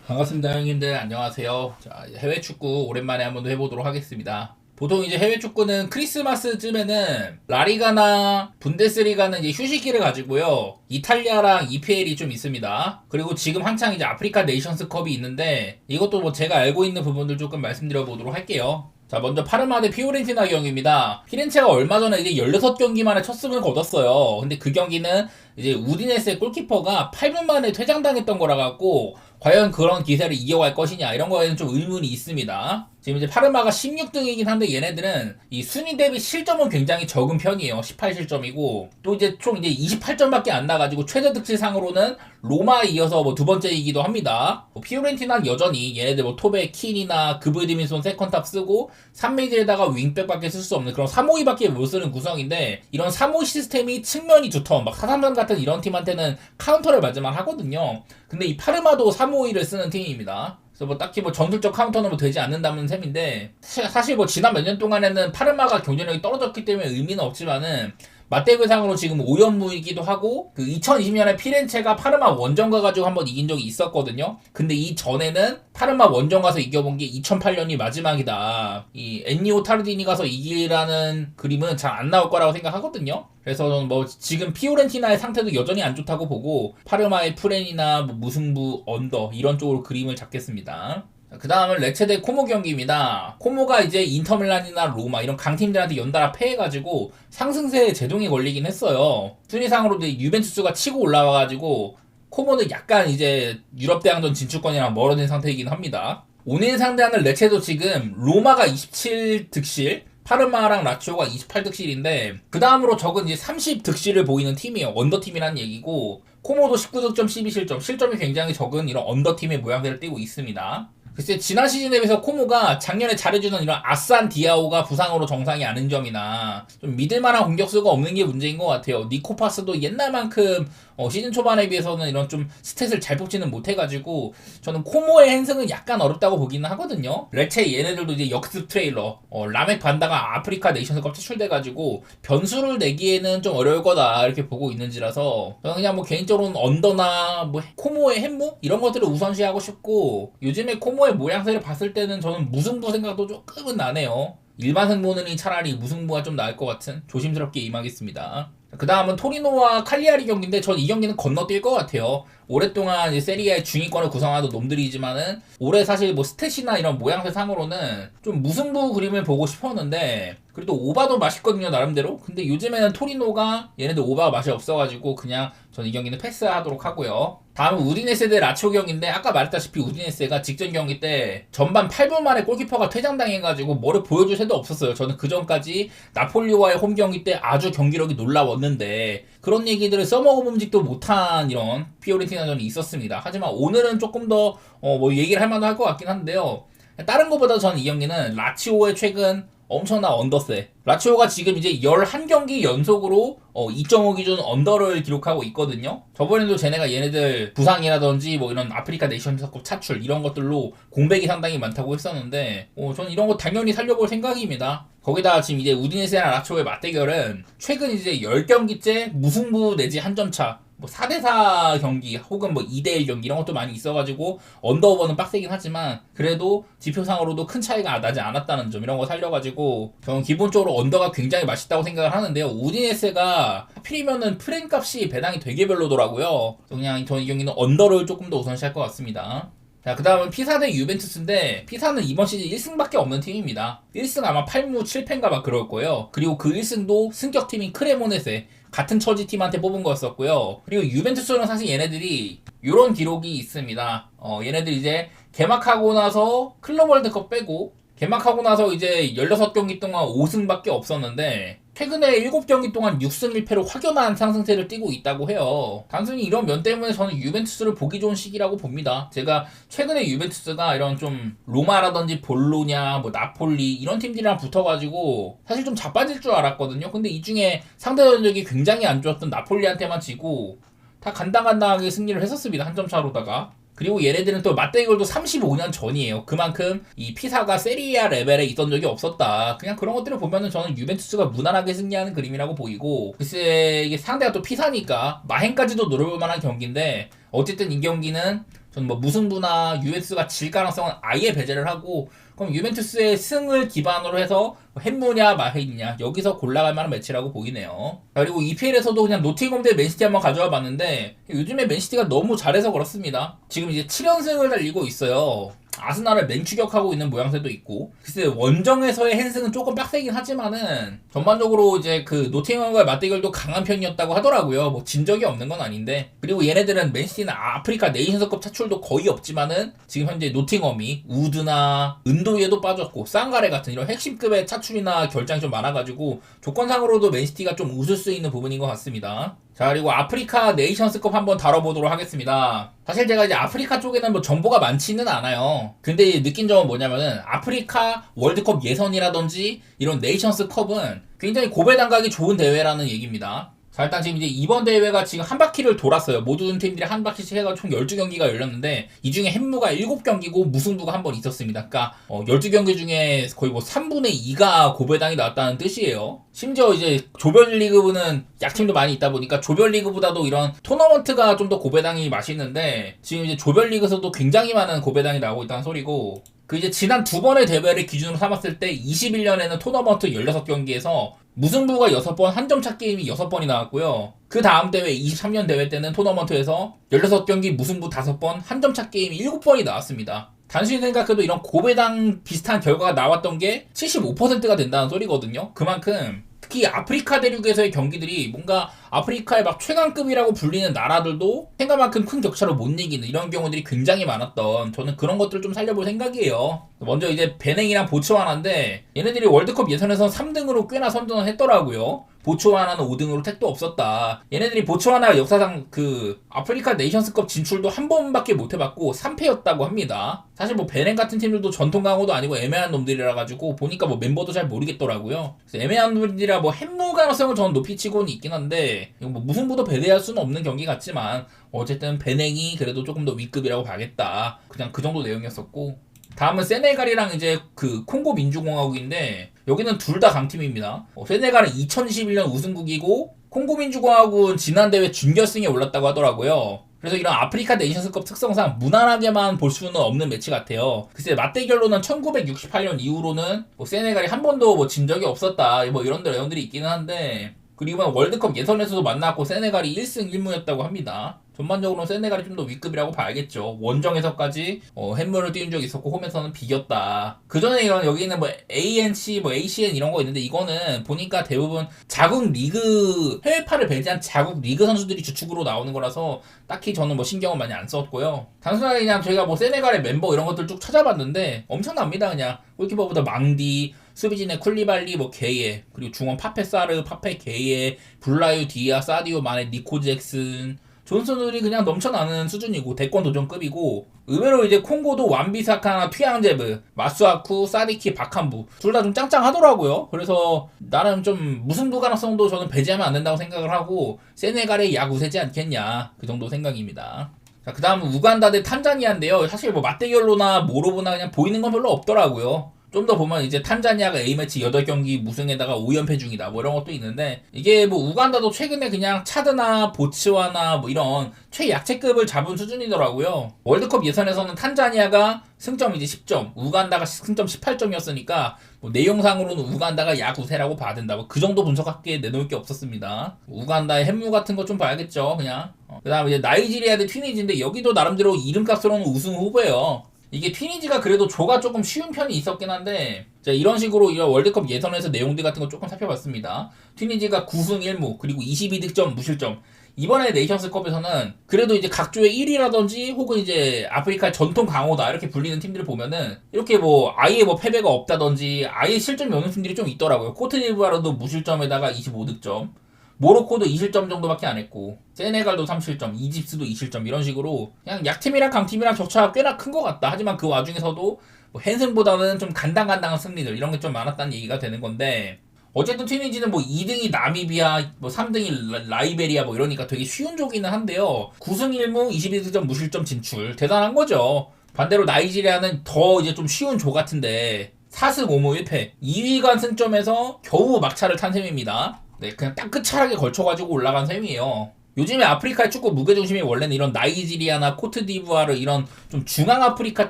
반갑습니다, 형님들. 안녕하세요. 자, 해외 축구 오랜만에 한번 해보도록 하겠습니다. 보통 이제 해외 축구는 크리스마스쯤에는 라리가나 분데스리가는 이제 휴식기를 가지고요. 이탈리아랑 EPL이 좀 있습니다. 그리고 지금 한창 이제 아프리카 네이션스컵이 있는데 이것도 뭐 제가 알고 있는 부분들 조금 말씀드려 보도록 할게요. 자, 먼저 파르마 대 피오렌티나 경기입니다. 피렌체가 얼마 전에 이제 16경기 만에 첫 승을 거뒀어요. 근데 그 경기는 이제 우디네스의 골키퍼가 8분 만에 퇴장당했던 거라 갖고 과연 그런 기세를 이어갈 것이냐 이런 거에는 좀 의문이 있습니다. 지금 이제 파르마가 16등이긴 한데 얘네들은 이 순위 대비 실점은 굉장히 적은 편이에요. 18실점이고 또 이제 총 이제 28점밖에 안 나가지고 최저 득실상으로는 로마에 이어서 뭐 두 번째이기도 합니다. 뭐 피오렌티나는 여전히 얘네들 뭐 톱에 킨이나 그브디민손 세컨탑 쓰고 3미드에다가 윙백밖에 쓸 수 없는 그런 352밖에 못 쓰는 구성인데 이런 3호 시스템이 측면이 두터 막 433 같은 이런 팀한테는 카운터를 맞을만 하거든요. 근데 이 파르마도 352를 쓰는 팀입니다. 그래서 뭐 딱히 뭐 전술적 카운터는 뭐 되지 않는다는 셈인데 사실 뭐 지난 몇 년 동안에는 파르마가 경쟁력이 떨어졌기 때문에 의미는 없지만은 맞대결상으로 지금 5연무이기도 하고 그 2020년에 피렌체가 파르마 원정 가가지고 한번 이긴 적이 있었거든요. 근데 이 전에는 파르마 원정 가서 이겨본 게 2008년이 마지막이다. 이 엔니오 타르디니 가서 이기라는 그림은 잘 안 나올 거라고 생각하거든요. 그래서 저는 뭐 지금 피오렌티나의 상태도 여전히 안 좋다고 보고 파르마의 프렌이나 뭐 무승부 언더 이런 쪽으로 그림을 잡겠습니다. 그 다음은 레체 대 코모 경기입니다. 코모가 이제 인터밀란이나 로마 이런 강팀들한테 연달아 패해가지고 상승세에 제동이 걸리긴 했어요. 순위상으로도 유벤투스가 치고 올라와가지고 코모는 약간 이제 유럽 대항전 진출권이랑 멀어진 상태이긴 합니다. 오늘 상대하는 레체도 지금 로마가 27득실, 파르마랑 라치오가 28득실인데 그 다음으로 적은 이제 30득실을 보이는 팀이에요. 언더팀이라는 얘기고 코모도 19득점 12실점, 실점이 굉장히 적은 이런 언더팀의 모양새를 띠고 있습니다. 글쎄 지난 시즌에 비해서 코모가 작년에 잘해주던 이런 아산 디아오가 부상으로 정상이 아닌 점이나 좀 믿을만한 공격수가 없는 게 문제인 것 같아요. 니코파스도 옛날만큼 시즌 초반에 비해서는 이런 좀 스탯을 잘 뽑지는 못해가지고 저는 코모의 행승은 약간 어렵다고 보기는 하거든요. 레체 얘네들도 이제 역습 트레일러 라멕 반다가 아프리카 네이션스컵 퇴출돼가지고 변수를 내기에는 좀 어려울 거다 이렇게 보고 있는지라서 저는 그냥 뭐 개인적으로는 언더나 뭐 코모의 햄무 이런 것들을 우선시하고 싶고 요즘에 코모의 모양새를 봤을 때는 저는 무승부 생각도 조금은 나네요. 일반 승부는 차라리 무승부가 좀 나을 것 같은 조심스럽게 임하겠습니다. 그 다음은 토리노와 칼리아리 경기인데 전 이 경기는 건너뛸 것 같아요. 오랫동안 이제 세리아의 중위권을 구성하던 놈들이지만은 올해 사실 뭐 스탯이나 이런 모양새 상으로는 좀 무승부 그림을 보고 싶었는데 그래도 오바도 맛있거든요 나름대로. 근데 요즘에는 토리노가 얘네들 오바가 맛이 없어가지고 그냥 전 이 경기는 패스하도록 하고요. 다음은 우디네세 대 라치오 경기인데 아까 말했다시피 우디네세가 직전 경기 때 전반 8분 만에 골키퍼가 퇴장당해가지고 뭐를 보여줄 새도 없었어요. 저는 그 전까지 나폴리와의 홈 경기 때 아주 경기력이 놀라웠는데 그런 얘기들을 써먹어봄직도 못한 이런 피오렌티나전이 있었습니다. 하지만 오늘은 조금 더 뭐 얘기를 할 만할 것 같긴 한데요. 다른 것보다 저는 이 경기는 라치오의 최근 엄청난 언더세. 라치오가 지금 이제 11경기 연속으로 2.5 기준 언더를 기록하고 있거든요. 저번에도 쟤네가 얘네들 부상이라든지 뭐 이런 아프리카 네이션스컵 차출 이런 것들로 공백이 상당히 많다고 했었는데 저는 이런 거 당연히 살려볼 생각입니다. 거기다가 지금 이제 우디네세랑 라치오의 맞대결은 최근 이제 10경기째 무승부 내지 한 점 차. 뭐 4대4 경기 혹은 뭐 2대1 경기 이런 것도 많이 있어가지고 언더오버는 빡세긴 하지만 그래도 지표상으로도 큰 차이가 나지 않았다는 점 이런 거 살려가지고 저는 기본적으로 언더가 굉장히 맛있다고 생각을 하는데요. 우디네스가 하필이면은 프렌 값이 배당이 되게 별로더라고요. 그냥 저는 이 경기는 언더를 조금 더 우선시할 것 같습니다. 자, 그 다음은 피사 대 유벤투스인데 피사는 이번 시즌 1승밖에 없는 팀입니다. 1승 아마 8무 7패인가 막 그럴 거예요. 그리고 그 1승도 승격팀인 크레모네세 같은 처지 팀한테 뽑은 거였었고요. 그리고 유벤투스는 사실 얘네들이 이런 기록이 있습니다. 얘네들 이제 개막하고 나서 클럽 월드컵 빼고 개막하고 나서 이제 16경기 동안 5승밖에 없었는데 최근에 7경기 동안 6승 1패로 확연한 상승세를 띠고 있다고 해요. 단순히 이런 면 때문에 저는 유벤투스를 보기 좋은 시기라고 봅니다. 제가 최근에 유벤투스가 이런 좀 로마라든지 볼로냐, 뭐 나폴리 이런 팀들이랑 붙어가지고 사실 좀 자빠질 줄 알았거든요. 근데 이 중에 상대 전적이 굉장히 안 좋았던 나폴리한테만 지고 다 간당간당하게 승리를 했었습니다. 한 점 차로다가. 그리고 얘네들은 또 맞대결도 35년 전이에요. 그만큼 이 피사가 세리아 레벨에 있던 적이 없었다. 그냥 그런 것들을 보면은 저는 유벤투스가 무난하게 승리하는 그림이라고 보이고 글쎄 이게 상대가 또 피사니까 마행까지도 노려볼 만한 경기인데 어쨌든 이 경기는 저는 뭐 무승부나 유벤투스가 질 가능성은 아예 배제를 하고 그럼 유벤투스의 승을 기반으로 해서 햄무냐 마헤이냐 여기서 골라갈 만한 매치라고 보이네요. 그리고 EPL에서도 그냥 노팅엄 대 맨시티 한번 가져와 봤는데 요즘에 맨시티가 너무 잘해서 그렇습니다. 지금 이제 7연승을 달리고 있어요. 아스날을 맹추격하고 있는 모양새도 있고 글쎄 원정에서의 핸승은 조금 빡세긴 하지만은 전반적으로 이제 그 노팅엄과의 맞대결도 강한 편이었다고 하더라고요. 뭐 진 적이 없는 건 아닌데 그리고 얘네들은 맨시티는 아프리카 네이션스컵 차출도 거의 없지만은 지금 현재 노팅엄이 우드나 은도에도 빠졌고 쌍가레 같은 이런 핵심급의 차출이나 결장이 좀 많아가지고 조건상으로도 맨시티가 좀 웃을 수 있는 부분인 것 같습니다. 자 그리고 아프리카 네이션스컵 한번 다뤄보도록 하겠습니다. 사실 제가 이제 아프리카 쪽에는 뭐 정보가 많지는 않아요. 근데 느낀 점은 뭐냐면은 아프리카 월드컵 예선이라든지 이런 네이션스컵은 굉장히 고배당각이 좋은 대회라는 얘기입니다. 자 일단 지금 이제 이번 대회가 지금 한 바퀴를 돌았어요. 모든 팀들이 한 바퀴씩 해가지고 총 12경기가 열렸는데 이 중에 햄무가 7경기고 무승부가 한 번 있었습니다. 그러니까 12경기 중에 거의 뭐 3분의 2가 고배당이 나왔다는 뜻이에요. 심지어 이제 조별리그는 약팀도 많이 있다 보니까 조별리그보다도 이런 토너먼트가 좀 더 고배당이 맛있는데 지금 이제 조별리그에서도 굉장히 많은 고배당이 나오고 있다는 소리고 그 이제 지난 두 번의 대회를 기준으로 삼았을 때 21년에는 토너먼트 16경기에서 무승부가 6번, 한 점 차 게임이 6번이 나왔고요. 그 다음 대회 23년 대회 때는 토너먼트에서 16경기 무승부 5번, 한 점 차 게임이 7번이 나왔습니다. 단순히 생각해도 이런 고배당 비슷한 결과가 나왔던 게 75%가 된다는 소리거든요. 그만큼 특히 아프리카 대륙에서의 경기들이 뭔가 아프리카의 막 최강급이라고 불리는 나라들도 생각만큼 큰 격차로 못 이기는 이런 경우들이 굉장히 많았던 저는 그런 것들을 좀 살려볼 생각이에요. 먼저 이제 베냉이랑 보츠와나인데 얘네들이 월드컵 예선에서 3등으로 꽤나 선전을 했더라고요. 보츠와나는 5등으로 택도 없었다. 얘네들이 보츠와나 역사상 그 아프리카 네이션스컵 진출도 한 번밖에 못 해봤고 3패였다고 합니다. 사실 뭐 베냉 같은 팀들도 전통 강호도 아니고 애매한 놈들이라 가지고 보니까 뭐 멤버도 잘 모르겠더라고요. 그래서 애매한 놈들이라 뭐 햄무 가능성을 저는 높이 치고는 있긴 한데 이거 뭐 무승부도 배제할 수는 없는 경기 같지만 어쨌든 베냉이 그래도 조금 더 윗급이라고 봐야겠다. 그냥 그 정도 내용이었었고 다음은 세네갈이랑 이제 그 콩고 민주공화국인데 여기는 둘 다 강팀입니다. 세네갈은 2021년 우승국이고 콩고 민주공화국은 지난 대회 준결승에 올랐다고 하더라고요. 그래서 이런 아프리카 네이션스컵 특성상 무난하게만 볼 수는 없는 매치 같아요. 글쎄 맞대결로는 1968년 이후로는 뭐 세네갈이 한 번도 뭐 진 적이 없었다 뭐 이런 내용들이 있기는 한데 그리고 이번 월드컵 예선에서도 만났고 세네갈이 1승 1무였다고 합니다. 전반적으로는 세네갈이 좀 더 윗급이라고 봐야겠죠. 원정에서까지 햄물을 띄운 적이 있었고 홈에서는 비겼다. 그 전에 이런 여기 있는 뭐 ANC, 뭐 ACN 이런 거 있는데 이거는 보니까 대부분 자국 리그 해외파를 배제한 자국 리그 선수들이 주축으로 나오는 거라서 딱히 저는 뭐 신경은 많이 안 썼고요. 단순하게 그냥 저희가 뭐 세네갈의 멤버 이런 것들 쭉 찾아봤는데 엄청납니다. 그냥 골키퍼보다 망디 수비진의 쿨리발리, 뭐 게예, 그리고 중원 파페사르, 파페 게예, 블라유 디아, 사디오 마네, 니코 잭슨, 존슨들이 그냥 넘쳐나는 수준이고 대권 도전급이고 의외로 이제 콩고도 완비사카나 튀앙제브, 마수아쿠, 사디키, 바칸부 둘 다 좀 짱짱하더라고요. 그래서 나름 좀 무승부 가능성도 저는 배제하면 안 된다고 생각을 하고 세네갈의 야구세지 않겠냐 그 정도 생각입니다. 자, 그 다음은 우간다 대 탄자니아인데요. 사실 뭐 맞대결로나 뭐로 보나 그냥 보이는 건 별로 없더라고요. 좀 더 보면 이제 탄자니아가 A매치 8경기 무승에다가 5연패 중이다 뭐 이런 것도 있는데 이게 뭐 우간다도 최근에 그냥 차드나 보츠와나 뭐 이런 최약체급을 잡은 수준이더라고요. 월드컵 예선에서는 탄자니아가 승점 이제 10점, 우간다가 승점 18점이었으니까 뭐 내용상으로는 우간다가 야구세라고 봐야 된다. 뭐 그 정도 분석할게 내놓을 게 없었습니다. 우간다의 햄무 같은 거 좀 봐야겠죠, 그냥. 그 다음에 이제 나이지리아 대 튀니지인데 여기도 나름대로 이름값으로는 우승 후보예요. 이게 튀니지가 그래도 조가 조금 쉬운 편이 있었긴 한데 자, 이런 식으로 이런 월드컵 예선에서 내용들 같은 거 조금 살펴봤습니다. 튀니지가 9승 1무 그리고 22득점 무실점 이번에 네이션스컵에서는 그래도 이제 각조의 1위라든지 혹은 이제 아프리카 전통 강호다 이렇게 불리는 팀들을 보면은 이렇게 뭐 아예 뭐 패배가 없다든지 아예 실점이 없는 팀들이 좀 있더라고요. 코트디부아르도 무실점에다가 25득점 모로코도 2실점 정도밖에 안 했고 세네갈도 3실점, 이집트도 2실점 이런 식으로 그냥 약팀이랑 강팀이랑 격차가 꽤나 큰 것 같다. 하지만 그 와중에서도 뭐 핸승보다는 좀 간당간당한 승리들 이런 게 좀 많았다는 얘기가 되는 건데 어쨌든 튀니지는 뭐 2등이 나미비아, 뭐 3등이 라이베리아 뭐 이러니까 되게 쉬운 조기는 한데요. 9승 1무 22득점 무실점 진출 대단한 거죠. 반대로 나이지리아는 더 이제 좀 쉬운 조 같은데 4승 5무 1패 2위 간 승점에서 겨우 막차를 탄 셈입니다. 네, 그냥 딱 끝차락에 걸쳐가지고 올라간 셈이에요. 요즘에 아프리카의 축구 무게중심이 원래는 이런 나이지리아나 코트디부아르 이런 좀 중앙아프리카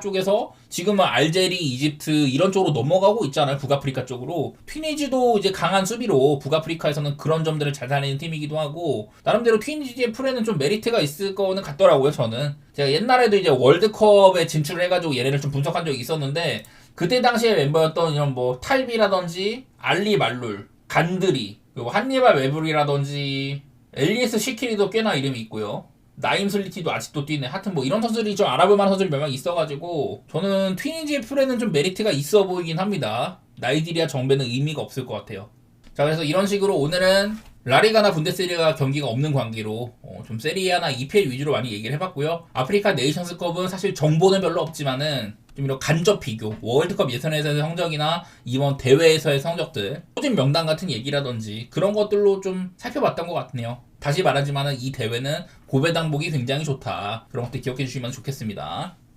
쪽에서 지금은 알제리, 이집트 이런 쪽으로 넘어가고 있잖아요. 북아프리카 쪽으로. 튀니지도 이제 강한 수비로 북아프리카에서는 그런 점들을 잘 살리는 팀이기도 하고 나름대로 튀니지의 플레이는 좀 메리트가 있을 거는 같더라고요. 저는. 제가 옛날에도 이제 월드컵에 진출을 해가지고 얘네를 좀 분석한 적이 있었는데 그때 당시에 멤버였던 이런 뭐 탈비라든지 알리 말룰, 간드리, 그리고 한니발 웨블이라든지 엘리에스 시키리도 꽤나 이름이 있고요. 나임 슬리티도 아직도 뛰네. 하여튼 뭐 이런 선수들이 좀 알아볼만한 선수들이 몇 명 있어가지고 저는 튀니지의 플레이는 좀 메리트가 있어 보이긴 합니다. 나이지리아 정배는 의미가 없을 것 같아요. 자, 그래서 이런 식으로 오늘은 라리가나 분데스리가 경기가 없는 관계로 좀 세리아나 EPL 위주로 많이 얘기를 해봤고요. 아프리카 네이션스컵은 사실 정보는 별로 없지만은 좀 이런 간접 비교, 월드컵 예선에서의 성적이나 이번 대회에서의 성적들, 소집 명단 같은 얘기라든지 그런 것들로 좀 살펴봤던 것 같네요. 다시 말하지만은 이 대회는 고배 당복이 굉장히 좋다. 그런 것들 기억해 주시면 좋겠습니다.